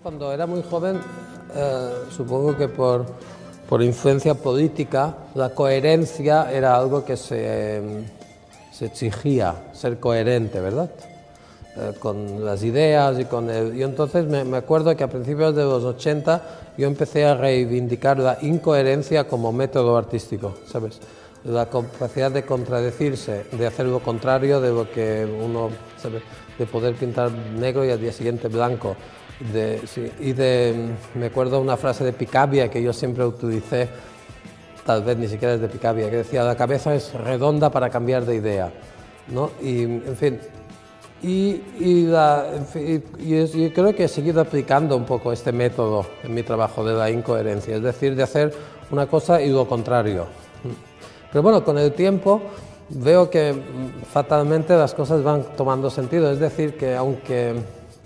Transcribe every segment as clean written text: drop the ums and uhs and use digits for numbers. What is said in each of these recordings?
Cuando era muy joven, supongo que por influencia política, la coherencia era algo que se exigía, ser coherente, ¿verdad? Con las ideas y con el... Y entonces me acuerdo que a principios de los 80 yo empecé a reivindicar la incoherencia como método artístico, ¿sabes? La capacidad de contradecirse, de hacer lo contrario de lo que uno sabe, de poder pintar negro y al día siguiente blanco. Me acuerdo una frase de Picabia que yo siempre utilicé, tal vez ni siquiera es de Picabia, que decía: la cabeza es redonda para cambiar de idea, ¿no? Y en fin, yo creo que he seguido aplicando un poco este método en mi trabajo de la incoherencia, es decir, de hacer una cosa y lo contrario. Pero bueno, con el tiempo veo que fatalmente las cosas van tomando sentido, es decir, que aunque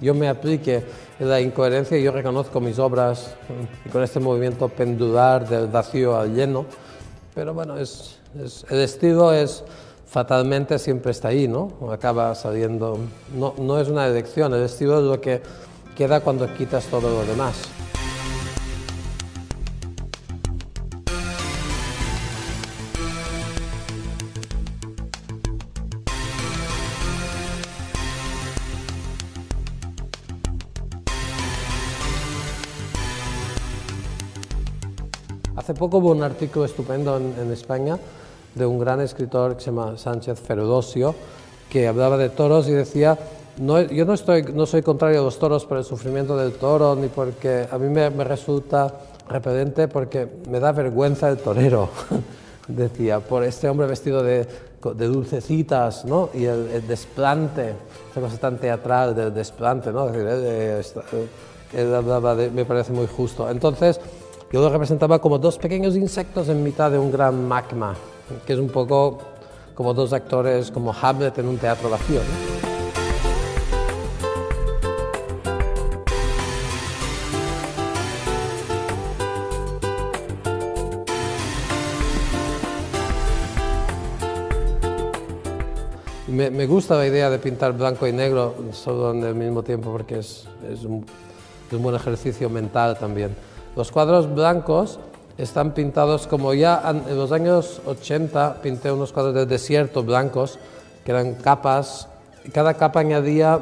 yo me aplique la incoherencia, yo reconozco mis obras y con este movimiento pendular del vacío al lleno, pero bueno, el estilo es fatalmente siempre está ahí, ¿no? Acaba saliendo, no es una elección, el estilo es lo que queda cuando quitas todo lo demás. Hace poco hubo un artículo estupendo en España de un gran escritor que se llama Sánchez Ferudosio, que hablaba de toros y decía: yo no soy contrario a los toros por el sufrimiento del toro, ni porque a mí me resulta repelente, porque me da vergüenza el torero, decía, por este hombre vestido de dulcecitas, ¿no? Y el desplante, esa cosa tan teatral del desplante, ¿no? Es decir, él hablaba me parece muy justo. Entonces, yo lo representaba como dos pequeños insectos en mitad de un gran magma, que es un poco como dos actores, como Hamlet en un teatro vacío, ¿no? Me gusta la idea de pintar blanco y negro solo en el mismo tiempo, porque es un buen ejercicio mental también. Los cuadros blancos están pintados como ya en los años 80 pinté unos cuadros del desierto blancos, que eran capas, y cada capa añadía,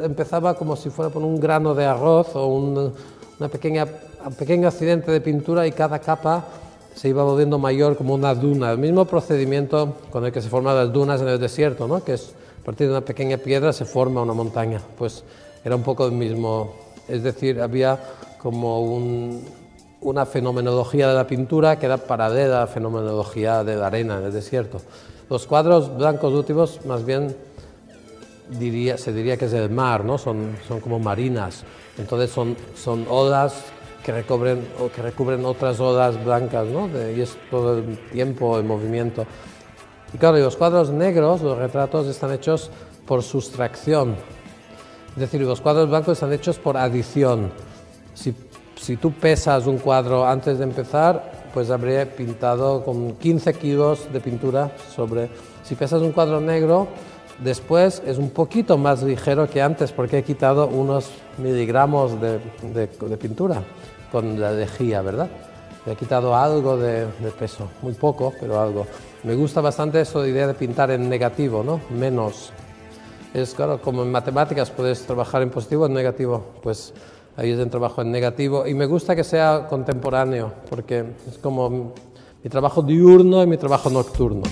empezaba como si fuera por un grano de arroz o un pequeño accidente de pintura, y cada capa se iba volviendo mayor como una duna, el mismo procedimiento con el que se forman las dunas en el desierto, ¿no? Que es a partir de una pequeña piedra se forma una montaña, pues era un poco el mismo, es decir, había como una fenomenología de la pintura que era paralela a la fenomenología de la arena en el desierto. Los cuadros blancos últimos, más bien se diría que es el mar, ¿no? Son como marinas, entonces son olas que recubren otras olas blancas, ¿no? Y es todo el tiempo el movimiento. Y claro, y los cuadros negros, los retratos, están hechos por sustracción, es decir, los cuadros blancos están hechos por adición. Si tú pesas un cuadro antes de empezar, pues habría pintado con 15 kilos de pintura sobre... Si pesas un cuadro negro, después es un poquito más ligero que antes, porque he quitado unos miligramos de pintura con la lejía, ¿verdad? Le he quitado algo de peso, muy poco, pero algo. Me gusta bastante eso de idea de pintar en negativo, ¿no? Menos. Es claro, como en matemáticas puedes trabajar en positivo o en negativo, pues ahí es el trabajo en negativo, y me gusta que sea contemporáneo, porque es como mi trabajo diurno y mi trabajo nocturno.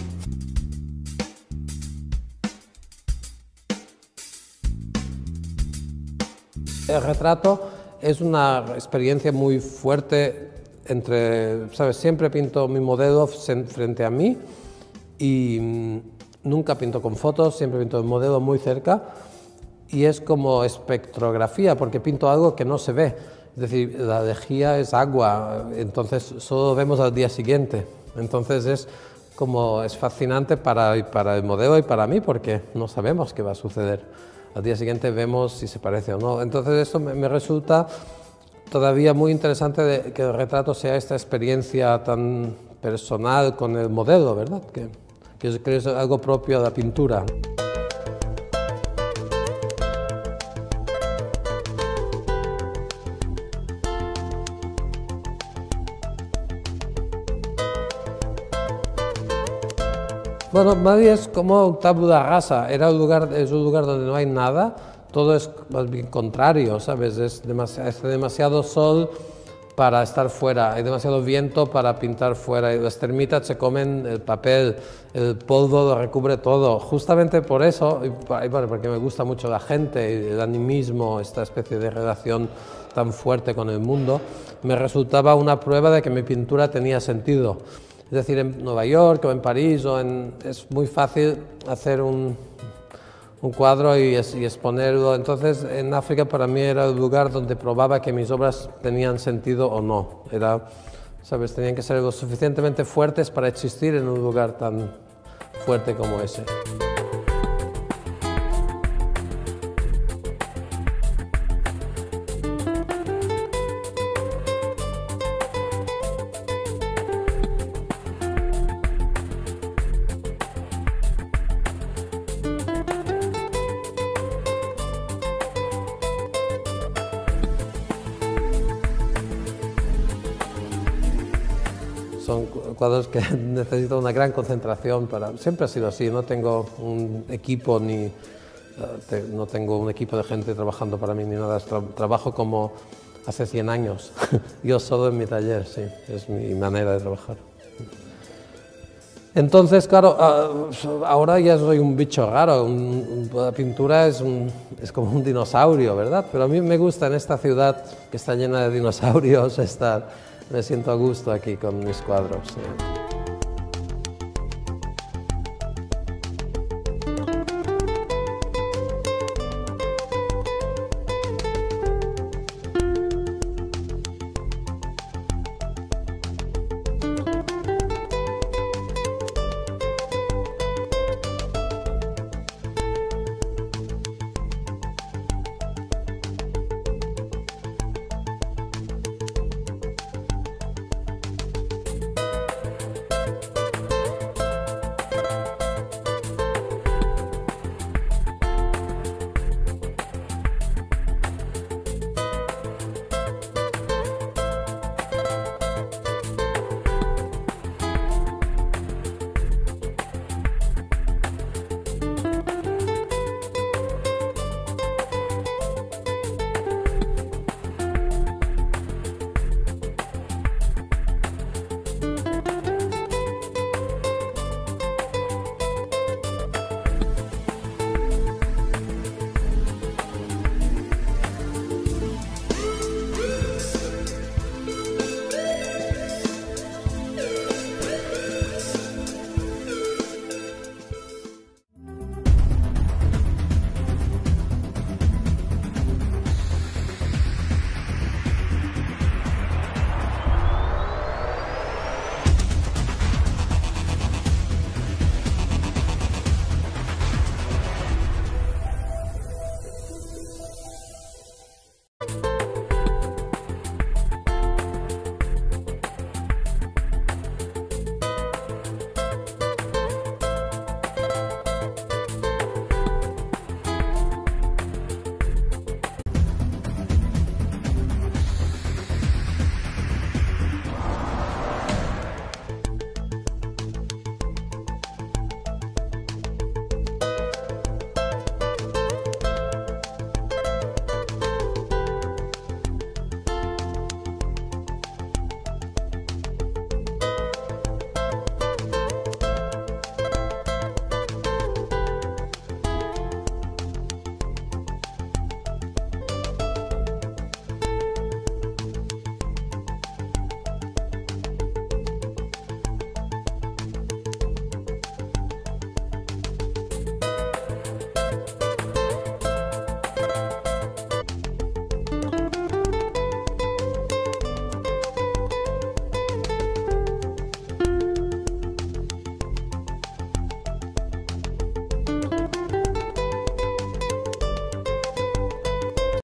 El retrato es una experiencia muy fuerte ¿sabes? Siempre pinto mi modelo frente a mí y nunca pinto con fotos, siempre pinto el modelo muy cerca. Y es como espectrografía, porque pinto algo que no se ve. Es decir, la lejía es agua, entonces solo lo vemos al día siguiente. Entonces es fascinante para el modelo y para mí, porque no sabemos qué va a suceder. Al día siguiente vemos si se parece o no. Entonces esto me resulta todavía muy interesante que el retrato sea esta experiencia tan personal con el modelo, ¿verdad? Que es algo propio de la pintura. Bueno, Madrid es como tabula rasa, es un lugar donde no hay nada, todo es más bien contrario, ¿sabes? Hace demasiado sol para estar fuera, hay demasiado viento para pintar fuera, y las termitas se comen el papel, el polvo lo recubre todo. Justamente por eso, y bueno, porque me gusta mucho la gente, el animismo, esta especie de relación tan fuerte con el mundo, me resultaba una prueba de que mi pintura tenía sentido. Es decir, en Nueva York o en París es muy fácil hacer un cuadro y exponerlo. Entonces, en África para mí era el lugar donde probaba que mis obras tenían sentido o no. ¿Sabes? Tenían que ser lo suficientemente fuertes para existir en un lugar tan fuerte como ese. Son cuadros que necesitan una gran concentración para... Siempre ha sido así, no tengo un equipo no tengo un equipo de gente trabajando para mí ni nada, trabajo como hace 100 años, yo solo en mi taller, sí, es mi manera de trabajar. Entonces, claro, ahora ya soy un bicho raro, la pintura es como un dinosaurio, ¿verdad? Pero a mí me gusta en esta ciudad que está llena de dinosaurios me siento a gusto aquí con mis cuadros. Sí.